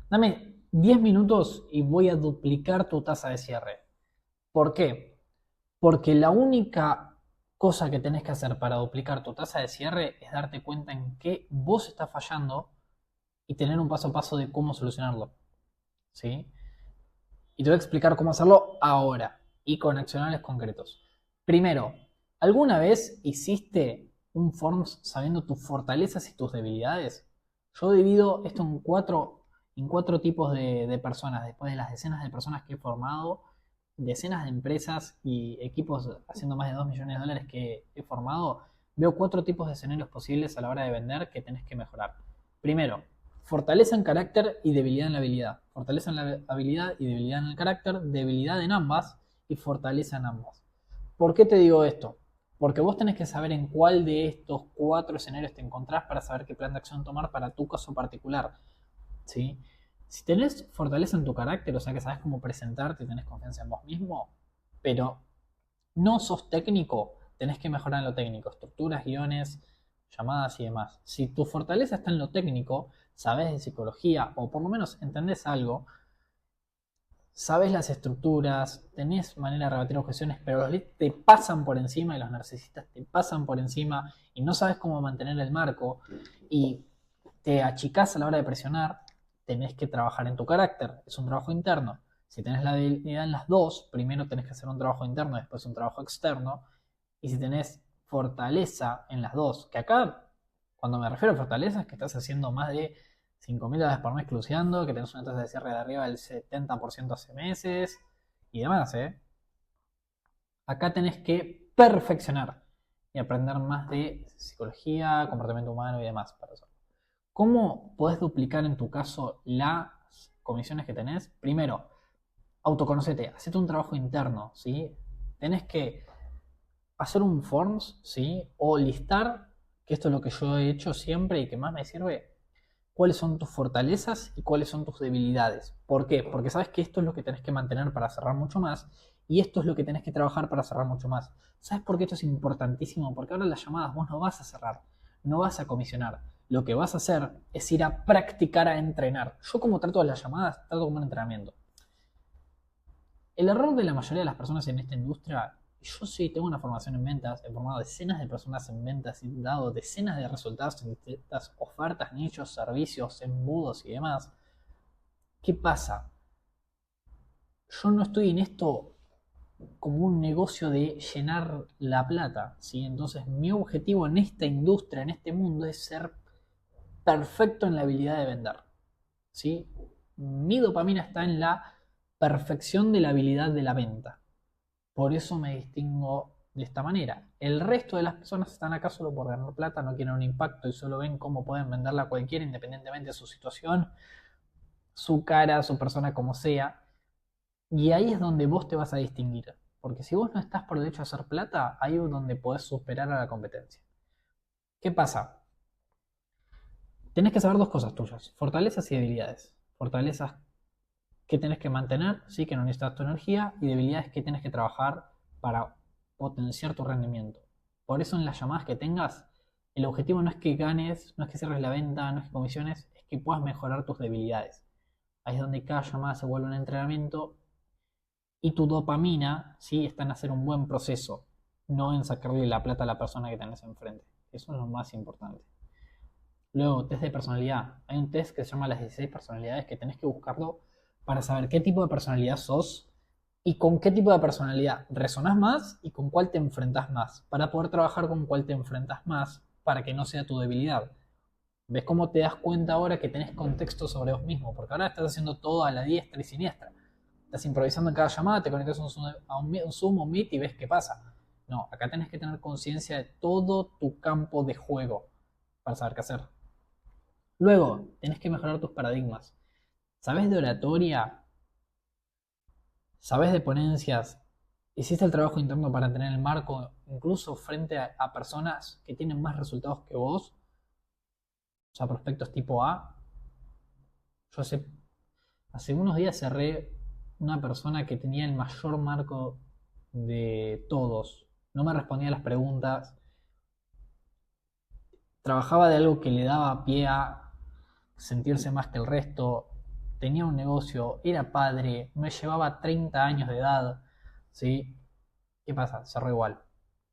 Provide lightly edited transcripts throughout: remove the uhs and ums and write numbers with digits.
Dame 10 minutos y voy a duplicar tu tasa de cierre. ¿Por qué? Porque la única cosa que tenés que hacer para duplicar tu tasa de cierre es darte cuenta en qué vos estás fallando y tener un paso a paso de cómo solucionarlo. ¿Sí? Y te voy a explicar cómo hacerlo ahora y con accionables concretos. Primero, ¿alguna vez hiciste un forms sabiendo tus fortalezas y tus debilidades? Yo divido esto en cuatro tipos de personas. Después de las decenas de personas que he formado, decenas de empresas y equipos haciendo más de 2 millones de dólares que he formado, veo cuatro tipos de escenarios posibles a la hora de vender que tenés que mejorar. Primero, fortaleza en carácter y debilidad en la habilidad. Fortaleza en la habilidad y debilidad en el carácter, debilidad en ambas y fortaleza en ambas. ¿Por qué te digo esto? Porque vos tenés que saber en cuál de estos cuatro escenarios te encontrás para saber qué plan de acción tomar para tu caso particular. ¿Sí? Si tenés fortaleza en tu carácter, o sea que sabes cómo presentarte, tenés confianza en vos mismo, pero no sos técnico, tenés que mejorar en lo técnico, estructuras, guiones, llamadas y demás. Si tu fortaleza está en lo técnico, sabes de psicología o por lo menos entendés algo, sabes las estructuras, tenés manera de rebatir objeciones, pero los leads te pasan por encima y los narcisistas te pasan por encima y no sabes cómo mantener el marco y te achicás a la hora de presionar, tenés que trabajar en tu carácter, es un trabajo interno. Si tenés la habilidad en las dos, primero tenés que hacer un trabajo interno, después un trabajo externo. Y si tenés fortaleza en las dos, que acá, cuando me refiero a fortaleza, es que estás haciendo más de 5.000 dólares por mes cruceando, que tenés una tasa de cierre de arriba del 70% hace meses y demás, ¿eh? Acá tenés que perfeccionar y aprender más de psicología, comportamiento humano y demás para eso. ¿Cómo podés duplicar en tu caso las comisiones que tenés? Primero, autoconocete, hacete un trabajo interno, ¿sí? Tenés que hacer un forms, ¿sí? O listar, que esto es lo que yo he hecho siempre y que más me sirve, cuáles son tus fortalezas y cuáles son tus debilidades. ¿Por qué? Porque sabes que esto es lo que tenés que mantener para cerrar mucho más y esto es lo que tenés que trabajar para cerrar mucho más. ¿Sabes por qué esto es importantísimo? Porque ahora las llamadas vos no vas a cerrar, no vas a comisionar. Lo que vas a hacer es ir a practicar, a entrenar. Yo como trato las llamadas, trato como un entrenamiento. El error de la mayoría de las personas en esta industria, yo sí tengo una formación en ventas, he formado decenas de personas en ventas y dado decenas de resultados en distintas ofertas, nichos, servicios, embudos y demás. ¿Qué pasa? Yo no estoy en esto como un negocio de llenar la plata, ¿sí? Entonces mi objetivo en esta industria, en este mundo, es ser perfecto en la habilidad de vender, ¿sí? Mi dopamina está en la perfección de la habilidad de la venta. Por eso me distingo de esta manera. El resto de las personas están acá solo por ganar plata, no quieren un impacto y solo ven cómo pueden venderla a cualquiera independientemente de su situación, su cara, su persona como sea. Y ahí es donde vos te vas a distinguir. Porque si vos no estás por el hecho de hacer plata, ahí es donde podés superar a la competencia. ¿Qué pasa? Tenés que saber dos cosas tuyas, fortalezas y debilidades. Fortalezas que tenés que mantener, sí, que no necesitas tu energía, y debilidades que tienes que trabajar para potenciar tu rendimiento. Por eso en las llamadas que tengas, el objetivo no es que ganes, no es que cierres la venta, no es que comisiones, es que puedas mejorar tus debilidades. Ahí es donde cada llamada se vuelve un entrenamiento y tu dopamina, sí, está en hacer un buen proceso, no en sacarle la plata a la persona que tenés enfrente. Eso es lo más importante. Luego, test de personalidad. Hay un test que se llama las 16 personalidades que tenés que buscarlo para saber qué tipo de personalidad sos y con qué tipo de personalidad resonás más y con cuál te enfrentás más, para poder trabajar con cuál te enfrentas más para que no sea tu debilidad. ¿Ves cómo te das cuenta ahora que tenés contexto sobre vos mismo? Porque ahora estás haciendo todo a la diestra y siniestra. Estás improvisando en cada llamada, te conectas a un Zoom o un Meet y ves qué pasa. No, acá tenés que tener conciencia de todo tu campo de juego para saber qué hacer. Luego, tenés que mejorar tus paradigmas. ¿Sabes de oratoria? ¿Sabes de ponencias? ¿Hiciste el trabajo interno para tener el marco incluso frente a personas que tienen más resultados que vos? O sea, prospectos tipo A. Yo hace unos días cerré una persona que tenía el mayor marco de todos. No me respondía a las preguntas. Trabajaba de algo que le daba pie a sentirse más que el resto. tenía un negocio, era padre, me llevaba 30 años de edad, ¿sí? ¿Qué pasa? Cerró igual.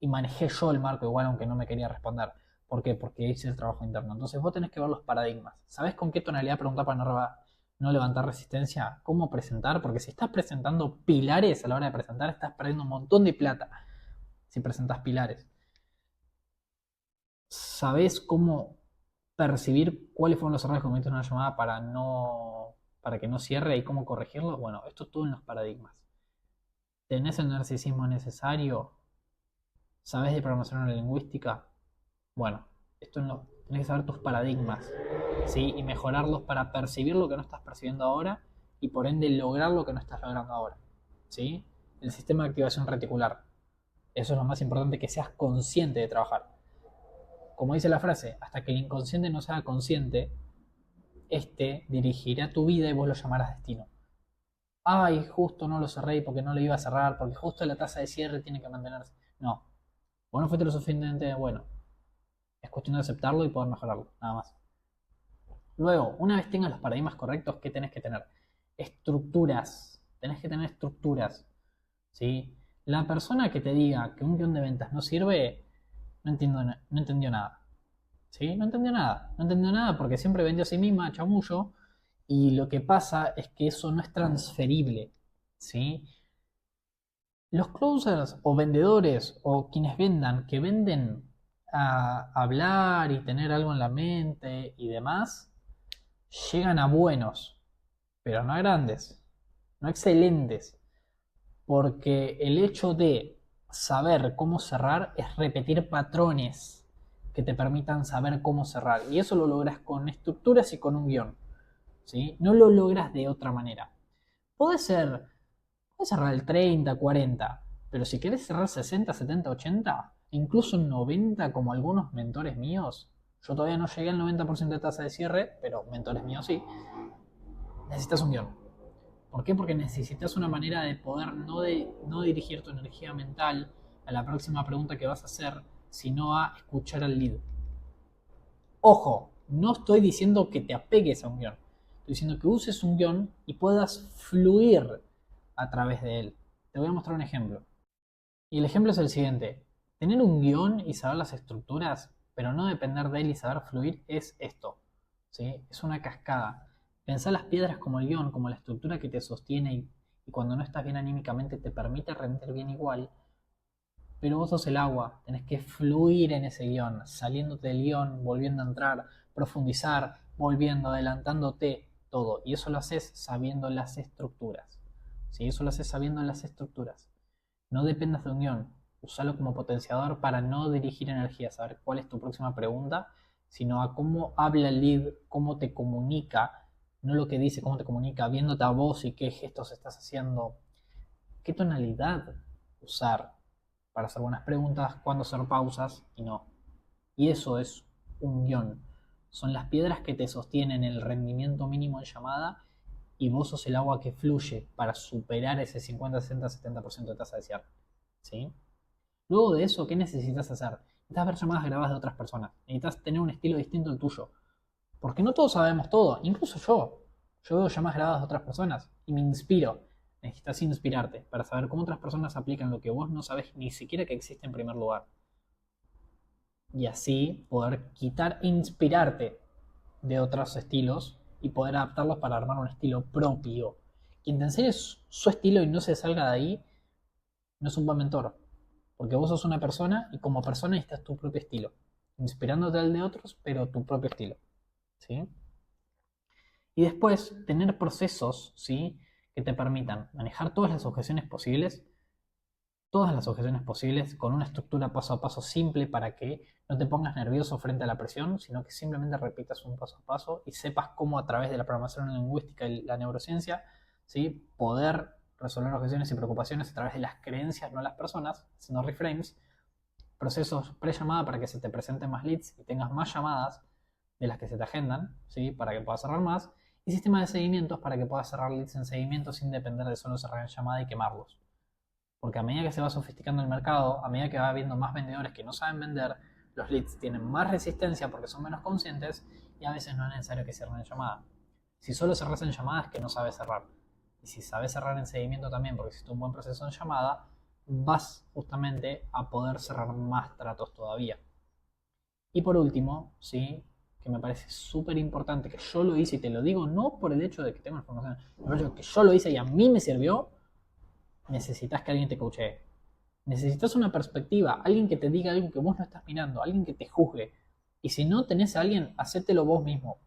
Y manejé yo el marco igual aunque no me quería responder. ¿Por qué? Porque hice el trabajo interno. Entonces vos tenés que ver los paradigmas. ¿Sabés con qué tonalidad preguntar para no levantar resistencia? ¿Cómo presentar? Porque si estás presentando pilares a la hora de presentar, estás perdiendo un montón de plata si presentas pilares. ¿Sabés cómo percibir cuáles fueron los errores que cometiste en una llamada para que no cierre y cómo corregirlos? Bueno, esto es todo en los paradigmas. ¿Tenés el narcisismo necesario? ¿Sabés de programación neurolingüística? Bueno, tenés que saber tus paradigmas, ¿sí? Y mejorarlos para percibir lo que no estás percibiendo ahora y por ende lograr lo que no estás logrando ahora, ¿sí? El sistema de activación reticular. Eso es lo más importante, que seas consciente de trabajar. Como dice la frase, hasta que el inconsciente no sea consciente, este dirigirá tu vida y vos lo llamarás destino. Ay, justo no lo cerré porque no lo iba a cerrar, porque justo la tasa de cierre tiene que mantenerse. No, vos no fuiste lo suficientemente bueno. Es cuestión de aceptarlo y poder mejorarlo, nada más. Luego, una vez tengas los paradigmas correctos, ¿qué tenés que tener? Estructuras. Tenés que tener estructuras, ¿sí? La persona que te diga que un guión de ventas no sirve, no entendió nada. ¿Sí? No entendió nada. No entendió nada porque siempre vendió a sí misma, chamullo. Y lo que pasa es que eso no es transferible, ¿sí? Los closers o vendedores o quienes vendan, que venden a hablar y tener algo en la mente y demás, llegan a buenos, pero no a grandes, no a excelentes, porque el hecho de saber cómo cerrar es repetir patrones que te permitan saber cómo cerrar, y eso lo logras con estructuras y con un guión, ¿sí? No lo logras de otra manera. Puede ser, puedes cerrar el 30, 40, pero si querés cerrar 60, 70, 80, incluso 90 como algunos mentores míos, yo todavía no llegué al 90% de tasa de cierre, pero mentores míos sí, necesitas un guión. ¿Por qué? Porque necesitas una manera de poder no dirigir tu energía mental a la próxima pregunta que vas a hacer, sino a escuchar al lead. Ojo, no estoy diciendo que te apegues a un guión. Estoy diciendo que uses un guión y puedas fluir a través de él. Te voy a mostrar un ejemplo. Y el ejemplo es el siguiente. Tener un guión y saber las estructuras, pero no depender de él y saber fluir, es esto. ¿Sí? Es una cascada. Pensá las piedras como el guión, como la estructura que te sostiene y cuando no estás bien anímicamente te permite rendir bien igual. Pero vos sos el agua, tenés que fluir en ese guión, saliéndote del guión, volviendo a entrar, profundizar, volviendo, adelantándote, todo. Y eso lo haces sabiendo las estructuras. ¿Sí? Eso lo haces sabiendo las estructuras. No dependas de un guión, usalo como potenciador para no dirigir energía, saber cuál es tu próxima pregunta, sino a cómo habla el lead, cómo te comunica, no lo que dice, cómo te comunica, viéndote a vos y qué gestos estás haciendo, qué tonalidad usar para hacer buenas preguntas, cuándo hacer pausas y no. Y eso es un guión. Son las piedras que te sostienen el rendimiento mínimo en llamada y vos sos el agua que fluye para superar ese 50, 60, 70% de tasa de cierre. ¿Sí? Luego de eso, ¿qué necesitas hacer? Necesitas ver llamadas grabadas de otras personas. Necesitas tener un estilo distinto al tuyo. Porque no todos sabemos todo, incluso yo. Yo veo llamadas grabadas de otras personas y me inspiro. Necesitas inspirarte para saber cómo otras personas aplican lo que vos no sabes ni siquiera que existe en primer lugar. Y así poder quitar, inspirarte de otros estilos y poder adaptarlos para armar un estilo propio. Quien te enseñe su estilo y no se salga de ahí, no es un buen mentor. Porque vos sos una persona y como persona necesitas tu propio estilo. Inspirándote al de otros, pero tu propio estilo. ¿Sí? Y después tener procesos, ¿sí? Que te permitan manejar todas las objeciones posibles con una estructura paso a paso simple para que no te pongas nervioso frente a la presión, sino que simplemente repitas un paso a paso y sepas cómo a través de la programación lingüística y la neurociencia, ¿sí? Poder resolver objeciones y preocupaciones a través de las creencias, no las personas, haciendo reframes, procesos pre-llamada para que se te presenten más leads y tengas más llamadas de las que se te agendan, ¿sí? Para que puedas cerrar más, y sistema de seguimientos para que puedas cerrar leads en seguimiento sin depender de solo cerrar en llamada y quemarlos. Porque a medida que se va sofisticando el mercado, a medida que va habiendo más vendedores que no saben vender, los leads tienen más resistencia porque son menos conscientes y a veces no es necesario que cierren en llamada. Si solo cerrás en llamadas, que no sabes cerrar. Y si sabes cerrar en seguimiento también, porque hiciste un buen proceso en llamada, vas justamente a poder cerrar más tratos todavía. Y por último, ¿sí? Que me parece súper importante, que yo lo hice y te lo digo no por el hecho de que tengo información, por el hecho de que yo lo hice y a mí me sirvió, necesitas que alguien te coachee. Necesitas una perspectiva, alguien que te diga algo que vos no estás mirando, alguien que te juzgue. Y si no tenés a alguien, hacételo vos mismo.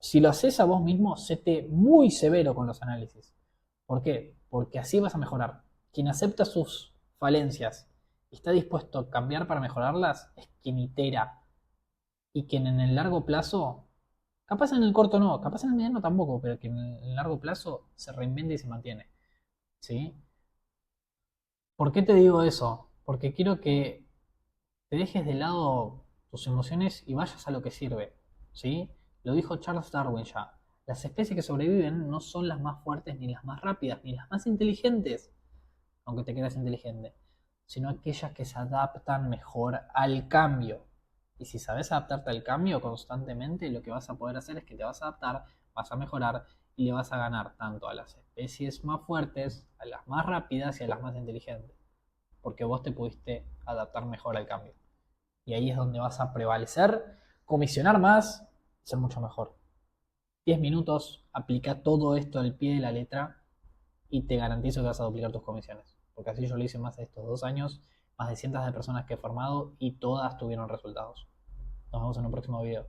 Si lo haces a vos mismo, séte muy severo con los análisis. ¿Por qué? Porque así vas a mejorar. Quien acepta sus falencias y está dispuesto a cambiar para mejorarlas es quien itera. Y quien en el largo plazo, capaz en el corto no, capaz en el mediano tampoco, pero que en el largo plazo se reinventa y se mantiene. ¿Sí? ¿Por qué te digo eso? Porque quiero que te dejes de lado tus emociones y vayas a lo que sirve. ¿Sí? Lo dijo Charles Darwin ya. Las especies que sobreviven no son las más fuertes, ni las más rápidas, ni las más inteligentes, aunque te creas inteligente, sino aquellas que se adaptan mejor al cambio. Y si sabes adaptarte al cambio constantemente, lo que vas a poder hacer es que te vas a adaptar, vas a mejorar y le vas a ganar tanto a las especies más fuertes, a las más rápidas y a las más inteligentes. Porque vos te pudiste adaptar mejor al cambio. Y ahí es donde vas a prevalecer, comisionar más, ser mucho mejor. 10 minutos, aplica todo esto al pie de la letra y te garantizo que vas a duplicar tus comisiones. Porque así yo lo hice más de estos 2 años, más de cientos de personas que he formado y todas tuvieron resultados. Nos vemos en un próximo video.